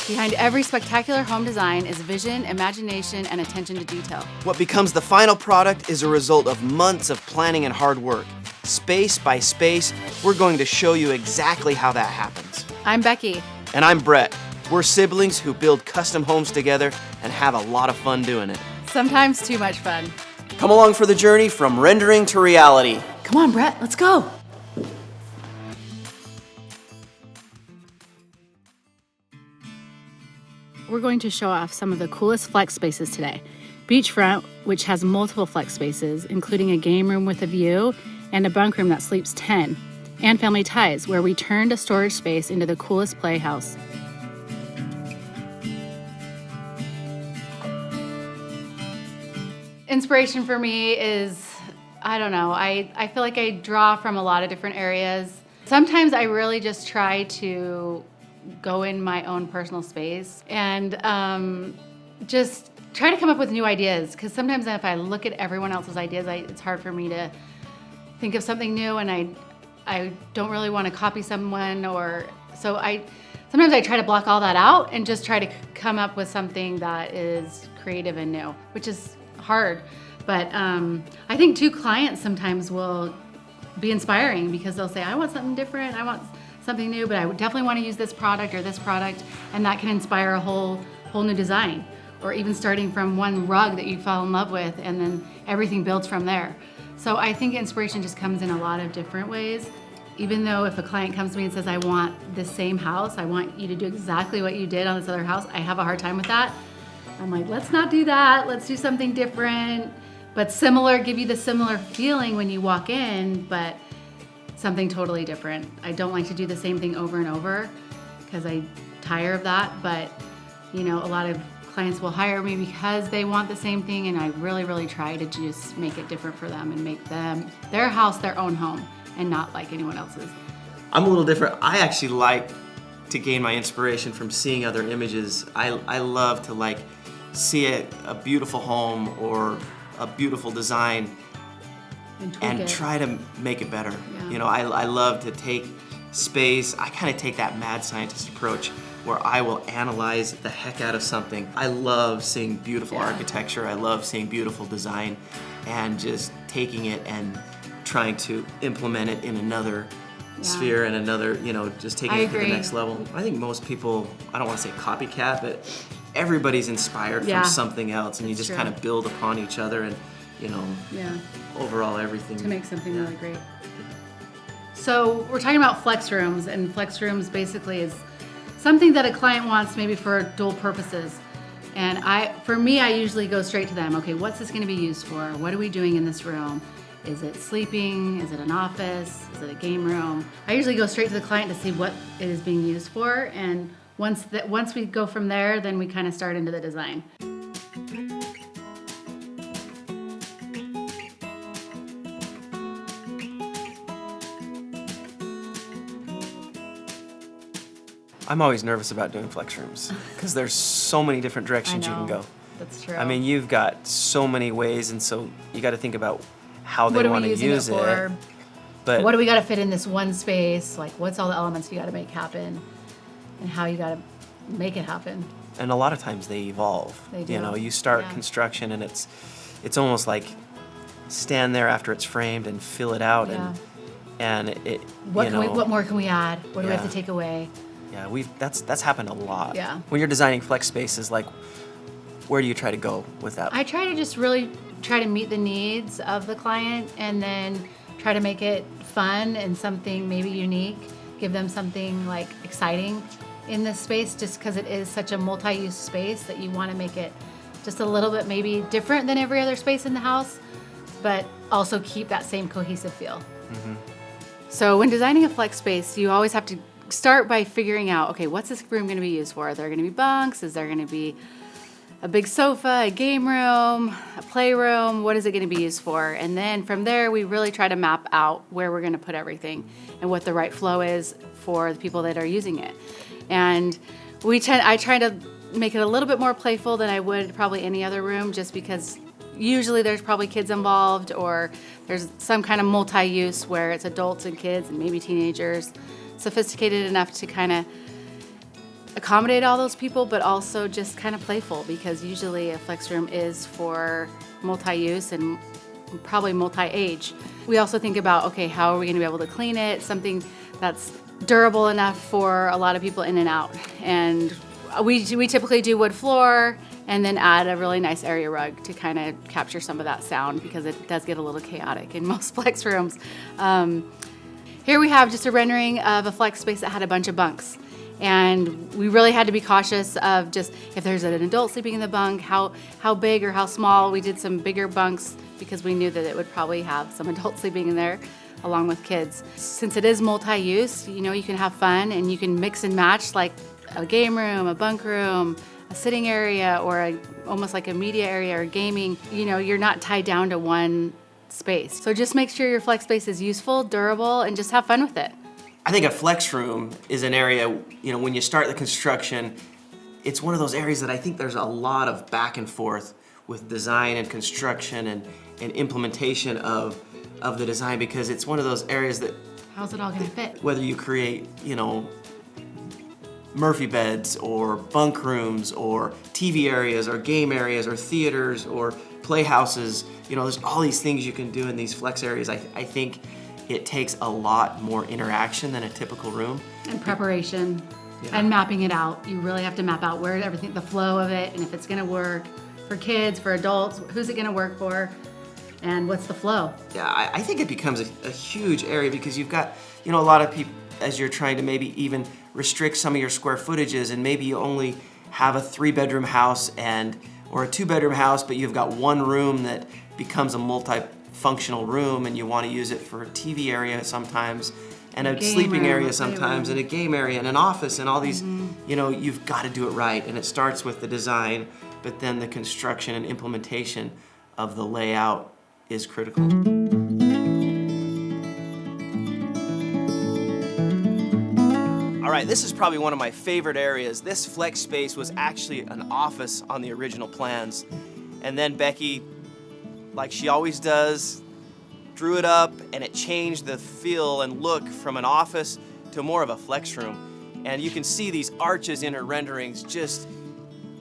Behind every spectacular home design is vision, imagination, and attention to detail. What becomes the final product is a result of months of planning and hard work. Space by space, we're going to show you exactly how that happens. I'm Becki. And I'm Brett. We're siblings who build custom homes together and have a lot of fun doing it. Sometimes too much fun. Come along for the journey from rendering to reality. Come on, Brett, let's go. We're going to show off some of the coolest flex spaces today. Beachfront, which has multiple flex spaces, including a game room with a view and a bunk room that sleeps 10. And Family Ties, where we turned a storage space into the coolest playhouse. Inspiration for me is, I don't know, I feel like I draw from a lot of different areas. Sometimes I really just try to go in my own personal space and just try to come up with new ideas, because sometimes if I look at everyone else's ideas, it's hard for me to think of something new, and I don't really want to copy someone, or so sometimes I try to block all that out and just try to come up with something that is creative and new, which is hard. But I think too, clients sometimes will be inspiring because they'll say, I want something different, I want something new, but I would definitely want to use this product or this product, and that can inspire a whole new design, or even starting from one rug that you fell in love with, and then everything builds from there. So I think inspiration just comes in a lot of different ways. Even though if a client comes to me and says, I want this same house, I want you to do exactly what you did on this other house, I have a hard time with that. I'm like, let's not do that, let's do something different, but similar, give you the similar feeling when you walk in, but something totally different. I don't like to do the same thing over and over because I tire of that, but you know, a lot of clients will hire me because they want the same thing, and I really try to just make it different for them and make their house their own home and not like anyone else's. I'm a little different. I actually like to gain my inspiration from seeing other images. I love to see a beautiful home or a beautiful design and try to make it better. Yeah. You know, I love to take space. I kind of take that mad scientist approach where I will analyze the heck out of something. I love seeing beautiful architecture. I love seeing beautiful design, and just taking it and trying to implement it in another sphere and another, just taking it to the next level. I think most people, I don't want to say copycat, but everybody's inspired from something else, and you just kind of build upon each other, and overall everything. To make something really great. So we're talking about flex rooms, and flex rooms basically is something that a client wants maybe for dual purposes. And for me, I usually go straight to them. Okay, what's this going to be used for? What are we doing in this room? Is it sleeping? Is it an office? Is it a game room? I usually go straight to the client to see what it is being used for, and once we go from there, then we kind of start into the design. I'm always nervous about doing flex rooms because there's so many different directions you can go. That's true. I mean, you've got so many ways, and so you got to think about how they want to use it. But what do we got to fit in this one space? Like, what's all the elements you got to make happen, and how you got to make it happen? And a lot of times they evolve. They do. You know, you start construction, and it's almost like stand there after it's framed and fill it out, and it. What more can we add? What do we have to take away? Yeah, that's happened a lot. Yeah. When you're designing flex spaces, where do you try to go with that? I try to just really try to meet the needs of the client, and then try to make it fun and something maybe unique. Give them something exciting in this space, just because it is such a multi-use space that you want to make it just a little bit maybe different than every other space in the house, but also keep that same cohesive feel. Mm-hmm. So when designing a flex space, you always have to start by figuring out, okay, what's this room going to be used for? Are there going to be bunks? Is there going to be a big sofa, a game room, a playroom? What is it going to be used for? And then from there, we really try to map out where we're going to put everything and what the right flow is for the people that are using it. And I try to make it a little bit more playful than I would probably any other room, just because usually there's probably kids involved, or there's some kind of multi-use where it's adults and kids and maybe teenagers, sophisticated enough to kind of accommodate all those people, but also just kind of playful, because usually a flex room is for multi-use and probably multi-age. We also think about, okay, how are we gonna be able to clean it? Something that's durable enough for a lot of people in and out. And we typically do wood floor and then add a really nice area rug to kind of capture some of that sound, because it does get a little chaotic in most flex rooms. Here we have just a rendering of a flex space that had a bunch of bunks. And we really had to be cautious of just if there's an adult sleeping in the bunk, how big or how small. We did some bigger bunks because we knew that it would probably have some adults sleeping in there along with kids. Since it is multi-use, you know, you can have fun and you can mix and match, like a game room, a bunk room, a sitting area, or almost like a media area or gaming. You know, you're not tied down to one space. So just make sure your flex space is useful, durable, and just have fun with it. I think a flex room is an area, you know, when you start the construction, it's one of those areas that I think there's a lot of back and forth with design and construction and implementation of the design, because it's one of those areas that, how's it all gonna fit? whether you create, you know, Murphy beds or bunk rooms or TV areas or game areas or theaters or playhouses, you know, there's all these things you can do in these flex areas. I think it takes a lot more interaction than a typical room. And preparation, and mapping it out. You really have to map out where everything, the flow of it, and if it's gonna work for kids, for adults, who's it gonna work for, and what's the flow? Yeah, I think it becomes a huge area, because you've got, you know, a lot of people, as you're trying to maybe even restrict some of your square footages, and maybe you only have a 3-bedroom house or a 2-bedroom house, but you've got one room that becomes a multi-functional room, and you want to use it for a TV area sometimes, and a sleeping area sometimes, and a game area, and an office, and all these, you know, you've got to do it right. And it starts with the design, but then the construction and implementation of the layout is critical. All right, this is probably one of my favorite areas. This flex space was actually an office on the original plans. And then Becki, like she always does, drew it up, and it changed the feel and look from an office to more of a flex room. And you can see these arches in her renderings just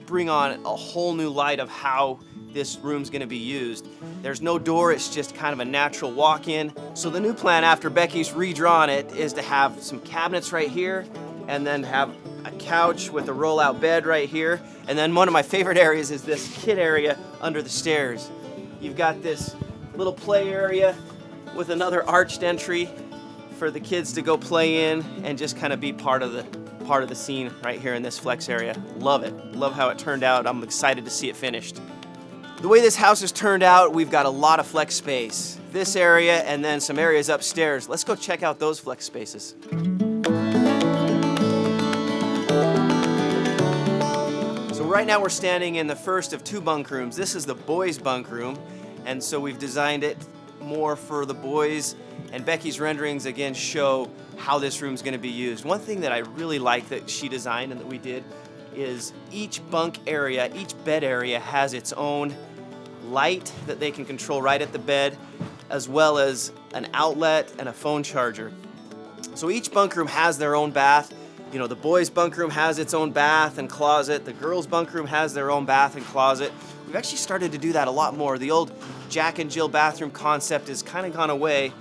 bring on a whole new light of how this room's gonna be used. There's no door, it's just kind of a natural walk-in. So the new plan after Becki's redrawn it is to have some cabinets right here, and then have a couch with a roll-out bed right here. And then one of my favorite areas is this kid area under the stairs. You've got this little play area with another arched entry for the kids to go play in and just kind of be part of the scene right here in this flex area. Love it. Love how it turned out. I'm excited to see it finished. The way this house has turned out, we've got a lot of flex space. This area and then some areas upstairs. Let's go check out those flex spaces. So right now we're standing in the first of 2 bunk rooms. This is the boys' bunk room, and so we've designed it more for the boys, and Becki's renderings again show how this room's gonna be used. One thing that I really like that she designed and that we did is each bunk area, each bed area has its own light that they can control right at the bed, as well as an outlet and a phone charger. So each bunk room has their own bath. You know, the boys' bunk room has its own bath and closet. The girls' bunk room has their own bath and closet. We've actually started to do that a lot more. The old Jack and Jill bathroom concept has kind of gone away.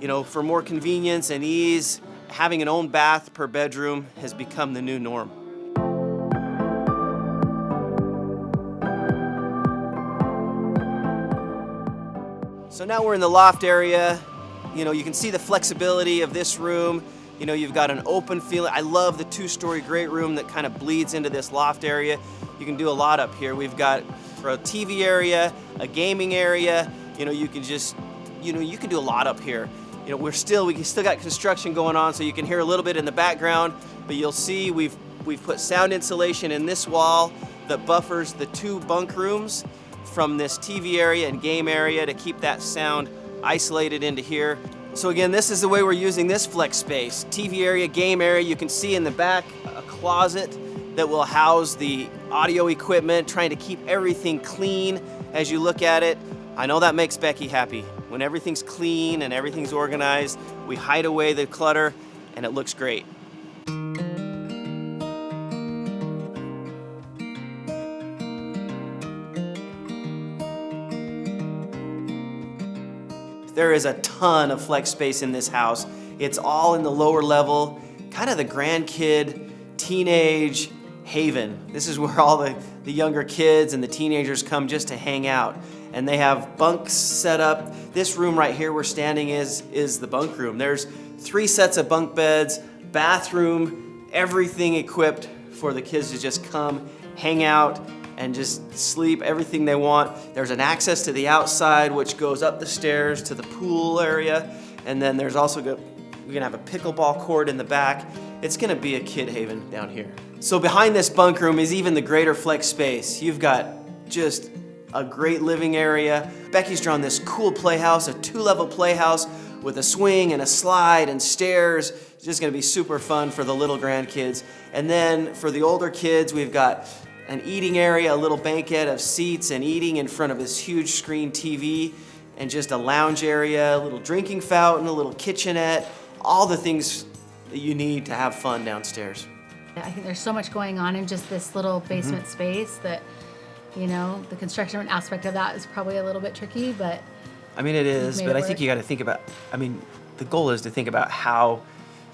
You know, for more convenience and ease, having an own bath per bedroom has become the new norm. So now we're in the loft area. You know, you can see the flexibility of this room. You know, you've got an open feeling. I love the 2-story great room that kind of bleeds into this loft area. You can do a lot up here. We've got for a TV area, a gaming area. You know, you can just, you know, you can do a lot up here. You know, we still got construction going on, so you can hear a little bit in the background, but you'll see we've put sound insulation in this wall that buffers the 2 bunk rooms from this TV area and game area to keep that sound isolated into here. So again, this is the way we're using this flex space. TV area, game area. You can see in the back a closet that will house the audio equipment, trying to keep everything clean as you look at it. I know that makes Becki happy. When everything's clean and everything's organized, we hide away the clutter and it looks great. There is a ton of flex space in this house. It's all in the lower level, kind of the grandkid, teenage haven. This is where all the younger kids and the teenagers come just to hang out. And they have bunks set up. This room right here we're standing is the bunk room. There's 3 sets of bunk beds, bathroom, everything equipped for the kids to just come, hang out, and just sleep everything they want. There's an access to the outside, which goes up the stairs to the pool area. And then there's also we're gonna have a pickleball court in the back. It's gonna be a kid haven down here. So behind this bunk room is even the greater flex space. You've got just a great living area. Becki's drawn this cool playhouse, a 2-level playhouse with a swing and a slide and stairs. It's just gonna be super fun for the little grandkids. And then for the older kids, we've got an eating area, a little banquette of seats and eating in front of this huge screen TV, and just a lounge area, a little drinking fountain, a little kitchenette, all the things that you need to have fun downstairs. I think there's so much going on in just this little basement space that, you know, the construction aspect of that is probably a little bit tricky, but I mean, it is, but I think work. you got to think about, I mean, the goal is to think about how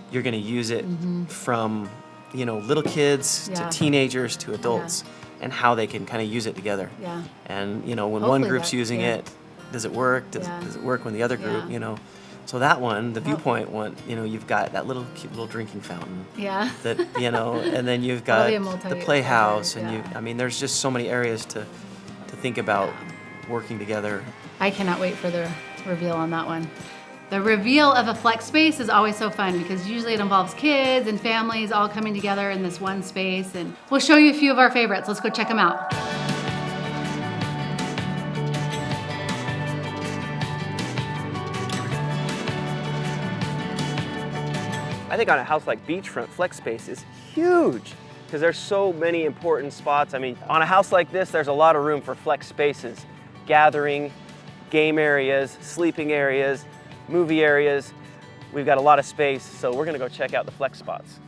you're going to use it from, you know, little kids to Yeah. teenagers to adults, and how they can kind of use it together. Yeah. And, you know, when Hopefully one group's that- using yeah. it, does it work? Does it work when the other group, Yeah. you know? So that one, the viewpoint one, you know, you've got that little cute little drinking fountain. Yeah. That, you know, and then you've That'll got be a the multi- playhouse, and yeah. I mean, there's just so many areas to think about working together. I cannot wait for the reveal on that one. The reveal of a flex space is always so fun because usually it involves kids and families all coming together in this one space, and we'll show you a few of our favorites. Let's go check them out. I think on a house like Beachfront, flex space is huge because there's so many important spots. I mean, on a house like this, there's a lot of room for flex spaces, gathering, game areas, sleeping areas, movie areas. We've got a lot of space, so we're gonna go check out the flex spots.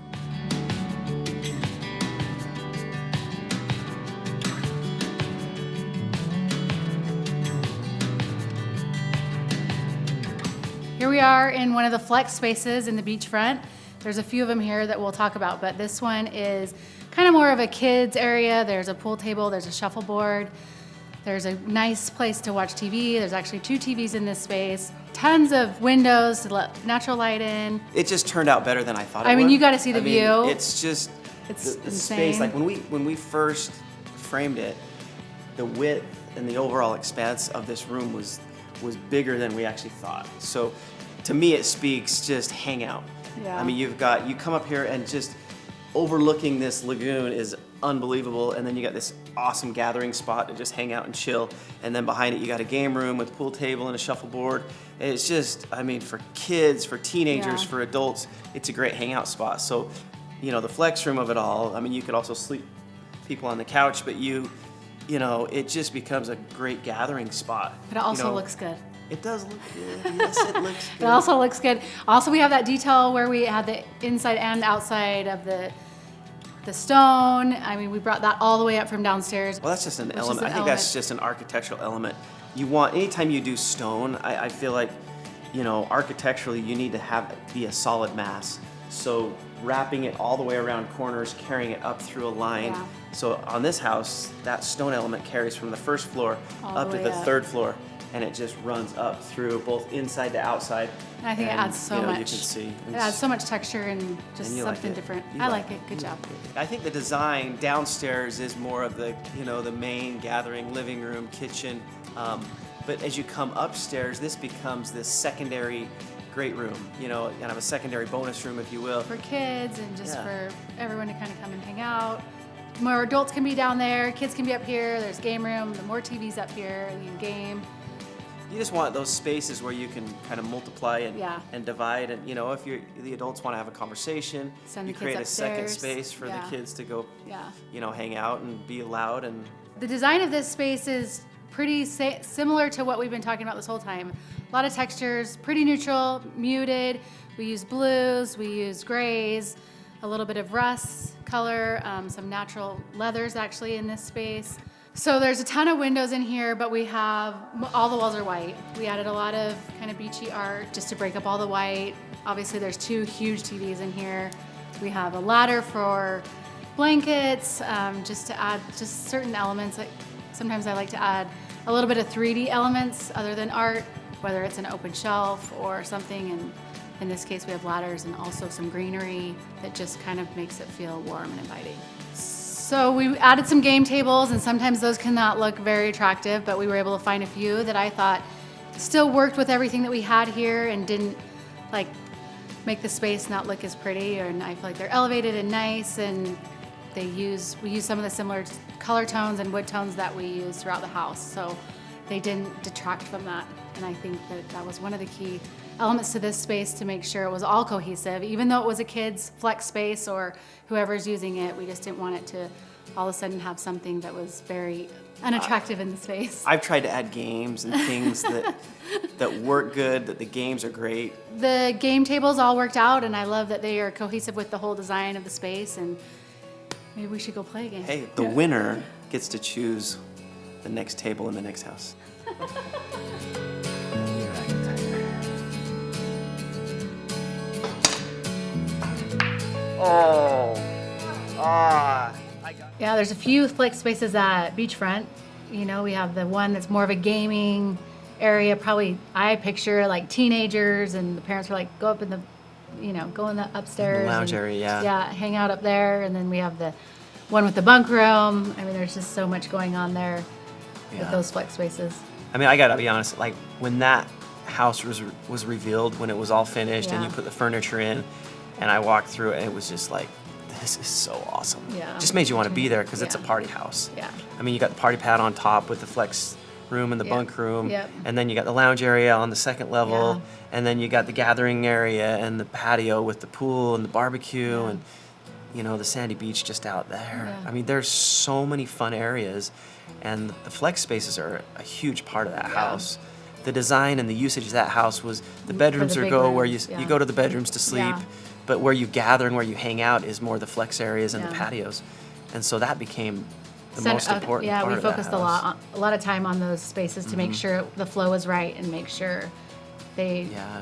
Here we are in one of the flex spaces in the beachfront. There's a few of them here that we'll talk about, but this one is kind of more of a kids area. There's a pool table, there's a shuffleboard, there's a nice place to watch TV. There's actually 2 TVs in this space. Tons of windows to let natural light in. It just turned out better than I thought it would. I mean, you gotta see the view. It's just, It's the space, insane. like when we first framed it, the width and the overall expanse of this room was bigger than we actually thought. So to me, it speaks just hang out. Yeah. I mean, you come up here and just overlooking this lagoon is unbelievable, and then you got this awesome gathering spot to just hang out and chill, and then behind it you got a game room with a pool table and a shuffleboard. It's just, I mean, for kids, for teenagers, Yeah. for adults, it's a great hangout spot. So, you know, the flex room of it all, I mean, you could also sleep people on the couch, but you know, it just becomes a great gathering spot. But it also You know, looks good. It does look good. Yes, it looks It good. also looks good. Also, we have that detail where we had the inside and outside of the stone. I mean, we brought that all the way up from downstairs. Well, that's just an Which is element. an I think that's element. just an architectural element. You want, anytime you do stone, I feel like, you know, architecturally, you need to have it be a solid mass. So wrapping it all the way around corners, carrying it up through a line. Yeah. So on this house, that stone element carries from the first floor All up the to way the up. 3rd floor, and it just runs up through both inside to outside. And I think it adds so you know, much. You can see. It adds so much texture and just And you like something it. different. You I like like it. Good job. I think the design downstairs is more of the, you know, the main gathering, living room, kitchen. But as you come upstairs, this becomes this secondary great room, you know, kind of a secondary bonus room, if you will. For kids and just Yeah. for everyone to kind of come and hang out. More adults can be down there, kids can be up here, there's game room, the more TVs up here, you can game. You just want those spaces where you can kind of multiply and, Yeah. and divide. And, you know, if the adults want to have a conversation, Send you the create kids a second upstairs. space for Yeah. the kids to go, Yeah. you know, hang out and be loud. And The design of this space is pretty similar to what we've been talking about this whole time. A lot of textures, pretty neutral, muted. We use blues, we use grays, a little bit of rust color, some natural leathers actually in this space. So there's a ton of windows in here, but we have, all the walls are white. We added a lot of kind of beachy art just to break up all the white. Obviously there's 2 huge TVs in here. We have a ladder for blankets, just to add just certain elements. Like sometimes I like to add a little bit of 3D elements other than art, whether it's an open shelf or something. And in this case we have ladders and also some greenery that just kind of makes it feel warm and inviting. So we added some game tables, and sometimes those cannot look very attractive, but we were able to find a few that I thought still worked with everything that we had here and didn't like make the space not look as pretty. And I feel like they're elevated and nice, and we use some of the similar color tones and wood tones that we use throughout the house, so they didn't detract from that. And I think that was one of the key elements to this space, to make sure it was all cohesive. Even though it was a kid's flex space or whoever's using it, we just didn't want it to all of a sudden have something that was very unattractive in the space. I've tried to add games and things that work good, that the games are great. The game tables all worked out, and I love that they are cohesive with the whole design of the space, and maybe we should go play a game. Hey, the winner gets to choose the next table in the next house. Yeah, there's a few flex spaces at Beachfront. You know, we have the one that's more of a gaming area. Probably I picture like teenagers, and the parents are like, go up in the, go in the upstairs. The lounge area, yeah. Yeah, hang out up there. And then we have the one with the bunk room. I mean, there's just so much going on there with those flex spaces. I mean, I gotta be honest, like when that house was revealed, when it was all finished and you put the furniture in, and I walked through it, and it was just like, this is so awesome. Yeah. It just made you want to be there because it's a party house. Yeah. I mean, you got the party pad on top with the flex room and the bunk room, Yep. and then you got the lounge area on the second level, and then you got the gathering area and the patio with the pool and the barbecue and the sandy beach just out there. Yeah. I mean, there's so many fun areas, and the flex spaces are a huge part of that house. The design and the usage of that house was the bedrooms big where you rooms, go to the bedrooms to sleep, Yeah. but where you gather and where you hang out is more the flex areas and the Yeah. patios, and so that became the most important Yeah, part we of that focused house. a lot of time on those spaces to make sure the flow was right and make sure they. Yeah,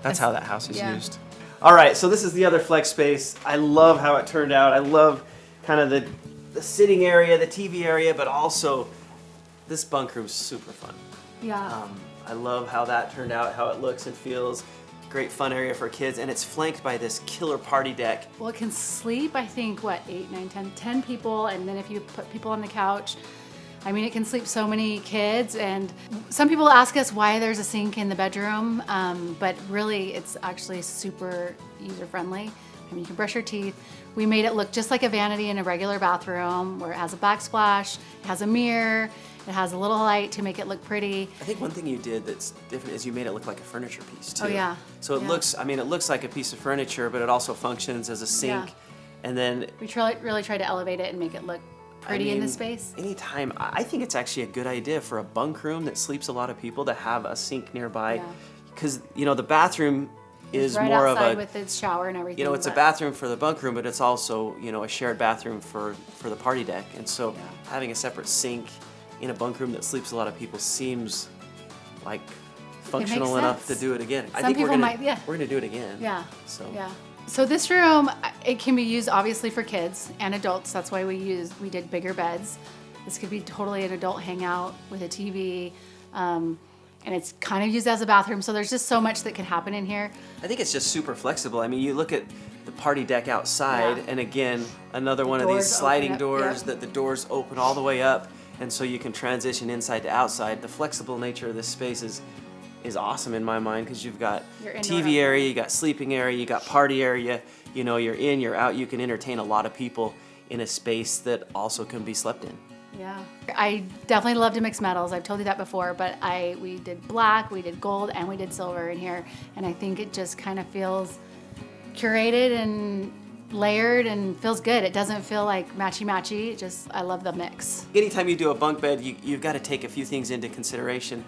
that's how that house is Yeah. used. All right, so this is the other flex space. I love how it turned out. I love kind of the sitting area, the TV area, but also this bunk room's super fun. Yeah. I love how that turned out, how it looks and feels. Great fun area for kids, and it's flanked by this killer party deck. Well, it can sleep, I think, 8, 9, 10 people, and then if you put people on the couch, I mean, it can sleep so many kids. And some people ask us why there's a sink in the bedroom, but really it's actually super user-friendly. I mean, you can brush your teeth. We made it look just like a vanity in a regular bathroom, where it has a backsplash, it has a mirror, it has a little light to make it look pretty. I think one thing you did that's different is you made it look like a furniture piece too. Oh, yeah. So it looks like a piece of furniture, but it also functions as a sink. Yeah. And then We really tried to elevate it and make it look pretty in the space. Anytime, I think it's actually a good idea for a bunk room that sleeps a lot of people to have a sink nearby, Yeah. because the bathroom is right more of outside a with its shower and everything. it's a but- bathroom for the bunk room, but it's also a shared bathroom for the party deck, and so having a separate sink in a bunk room that sleeps a lot of people seems like functional enough to sense. do it again. I Some think we're people gonna might- we're gonna do it again. Yeah. So Yeah. So this room, it can be used obviously for kids and adults. That's why we did bigger beds. This could be totally an adult hangout with a TV. And it's kind of used as a bathroom. So there's just so much that can happen in here. I think it's just super flexible. I mean, you look at the party deck outside, and again, another one of these Doors sliding open up, doors yep. that the doors open all the way up, and so you can transition inside to outside. The flexible nature of this space is awesome in my mind, because you've got Your indoor, TV outdoor. area, you got sleeping area, you got party area. You're in, you're out. You can entertain a lot of people in a space that also can be slept in. Yeah. I definitely love to mix metals. I've told you that before, but we did black, we did gold, and we did silver in here. And I think it just kind of feels curated and layered and feels good. It doesn't feel like matchy-matchy. I love the mix. Anytime you do a bunk bed, you've got to take a few things into consideration.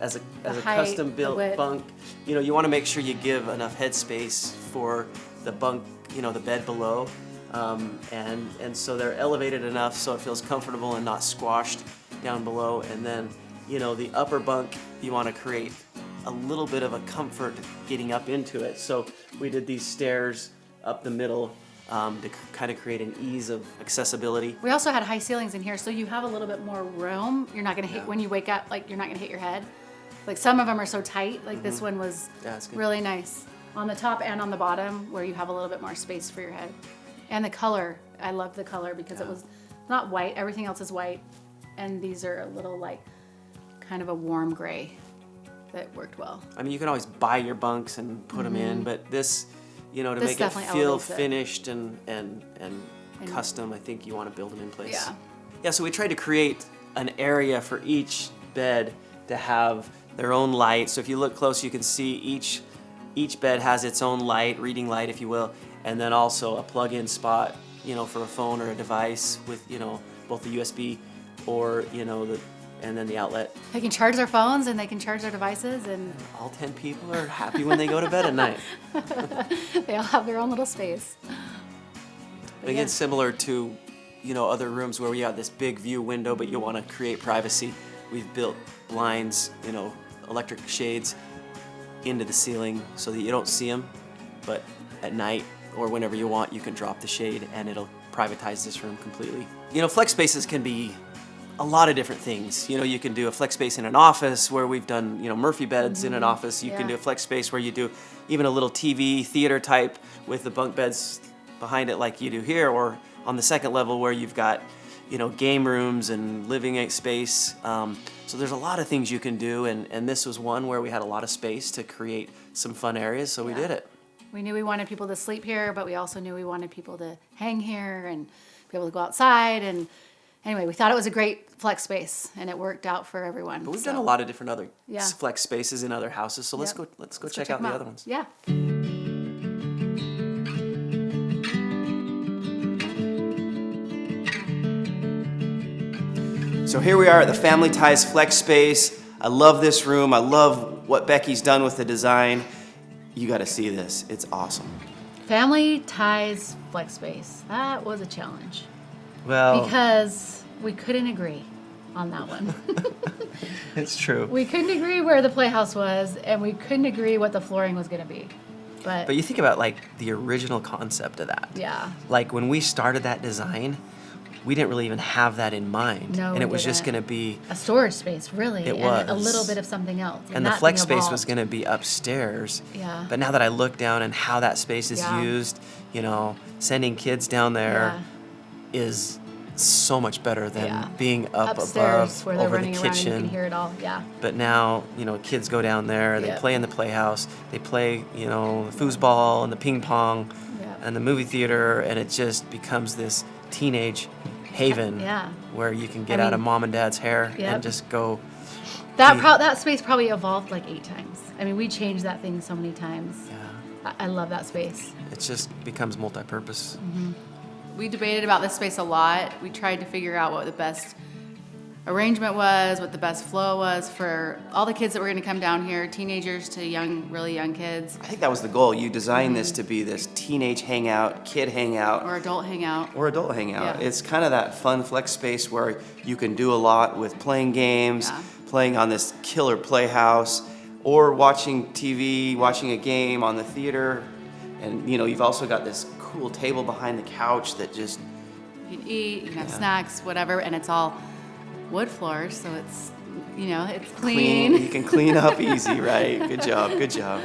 As a height, custom the built width. bunk, you want to make sure you give enough headspace for the bunk, the bed below. and so they're elevated enough so it feels comfortable and not squashed down below. And then, the upper bunk, you want to create a little bit of a comfort getting up into it. So we did these stairs up the middle to kind of create an ease of accessibility. We also had high ceilings in here, so you have a little bit more room. You're not gonna hit, when you wake up, like you're not gonna hit your head. Like some of them are so tight, like this one was really nice. On the top and on the bottom, where you have a little bit more space for your head. And the color, I love the color because it was not white, everything else is white. And these are a little like, kind of a warm gray that worked well. I mean, you can always buy your bunks and put them in, but this, to This make it definitely feel elevates it. finished and custom, I think you want to build them in place. Yeah. Yeah, so we tried to create an area for each bed to have their own light. So if you look close, you can see each bed has its own light, reading light, if you will, and then also a plug-in spot, for a phone or a device with, both the USB or, and then the outlet. They can charge their phones and they can charge their devices, and All 10 people are happy when they go to bed at night. they all have their own little space. And again, similar to, other rooms where we have this big view window, but you want to create privacy. We've built blinds, electric shades into the ceiling so that you don't see them, but at night or whenever you want, you can drop the shade and it'll privatize this room completely. Flex spaces can be a lot of different things. You can do a flex space in an office where we've done, Murphy beds in an office. You can do a flex space where you do even a little TV theater type with the bunk beds behind it like you do here, or on the second level where you've got, game rooms and living space. So there's a lot of things you can do, and this was one where we had a lot of space to create some fun areas, so we did it. We knew we wanted people to sleep here, but we also knew we wanted people to hang here and be able to go outside. And anyway, we thought it was a great flex space, and it worked out for everyone. But we've done a lot of different other Yeah. flex spaces in other houses, so let's go check out the other ones. Yeah. So here we are at the Family Ties Flex Space. I love this room. I love what Becki's done with the design. You got to see this. It's awesome. Family Ties Flex Space. That was a challenge Well, because we couldn't agree on that one. it's true. We couldn't agree where the Playhouse was, and we couldn't agree what the flooring was going to be. But you think about like the original concept of that. Yeah. Like when we started that design, we didn't really even have that in mind. No, and it we was just didn't. going to be, A storage space, really. It and a was. little bit of something else. and the that flex thing space was evolved. going to be upstairs. Yeah. But now that I look down and how that space is Yeah. used, sending kids down there is so much better than being up Upstairs above where they're over the running around and you kitchen. can hear it all. Yeah. But now, kids go down there, they Yep. play in the Playhouse, they play, the foosball and the ping pong Yep. and the movie theater, and it just becomes this teenage haven Yeah. where you can get I out of mean, mom and dad's hair Yep. and just go. That space probably evolved like 8 times. I mean, we changed that thing so many times. Yeah, I love that space. it just becomes multi-purpose. We debated about this space a lot. We tried to figure out what the best arrangement was, what the best flow was for all the kids that were going to come down here, teenagers to really young kids, I think that was the goal. You designed this to be this teenage hangout, kid hangout, or adult hangout. or adult hangout. Yeah. It's kind of that fun flex space where you can do a lot with playing games, Yeah. playing on this killer Playhouse, or watching TV, watching a game on the theater. And you've also got this cool table behind the couch that just, You can eat, you can have snacks, whatever, and it's all wood floors, so it's it's clean. You can clean up easy, right? Good job, good job.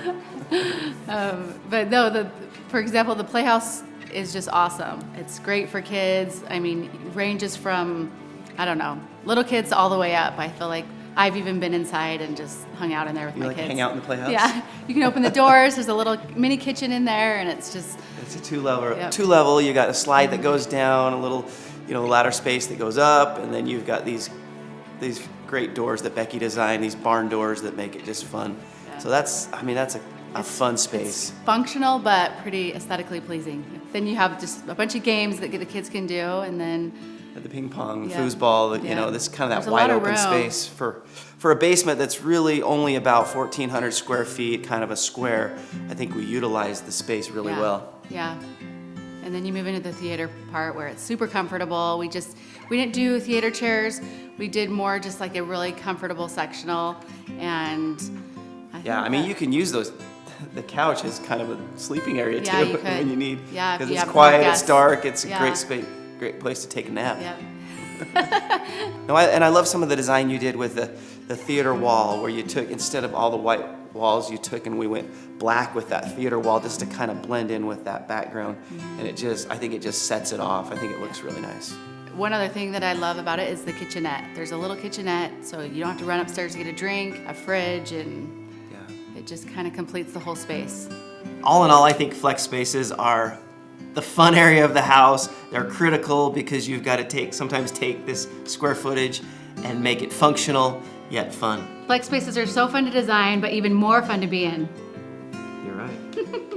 But no, for example, the Playhouse is just awesome. It's great for kids. I mean, it ranges from, I don't know, little kids all the way up. I feel like I've even been inside and just hung out in there with You my like kids. hang out in the Playhouse? Yeah, you can open the doors. There's a little mini kitchen in there, and it's just It's a two-level. Yep. Two-level. You got a slide that goes down, a little, ladder space that goes up, and then you've got these great doors that Becki designed, these barn doors that make it just fun. Yeah. So that's a fun space. functional but pretty aesthetically pleasing. Then you have just a bunch of games that the kids can do, and then The ping pong, Yeah. foosball, Yeah. this kind of There's that a lot wide of open room. space for a basement that's really only about 1,400 square feet, kind of a square. I think we utilized the space really yeah. well. Yeah. And then you move into the theater part where it's super comfortable. We didn't do theater chairs. We did more just like a really comfortable sectional. And I mean, you can use those. The couch is kind of a sleeping area Yeah, too you could. when you need. Yeah, if because you it's have quiet, more it's guests. dark, it's a Yeah. great space, great place to take a nap. Yep. No, and I love some of the design you did with the theater wall, where you took, instead of all the white walls, you took and we went black with that theater wall just to kind of blend in with that background. And I think it just sets it off. I think it looks really nice. One other thing that I love about it is the kitchenette. There's a little kitchenette, so you don't have to run upstairs to get a drink, a fridge, and it just kind of completes the whole space. All in all, I think flex spaces are the fun area of the house. They're critical because you've got to sometimes take this square footage and make it functional yet fun. Flex spaces are so fun to design, but even more fun to be in. You're right.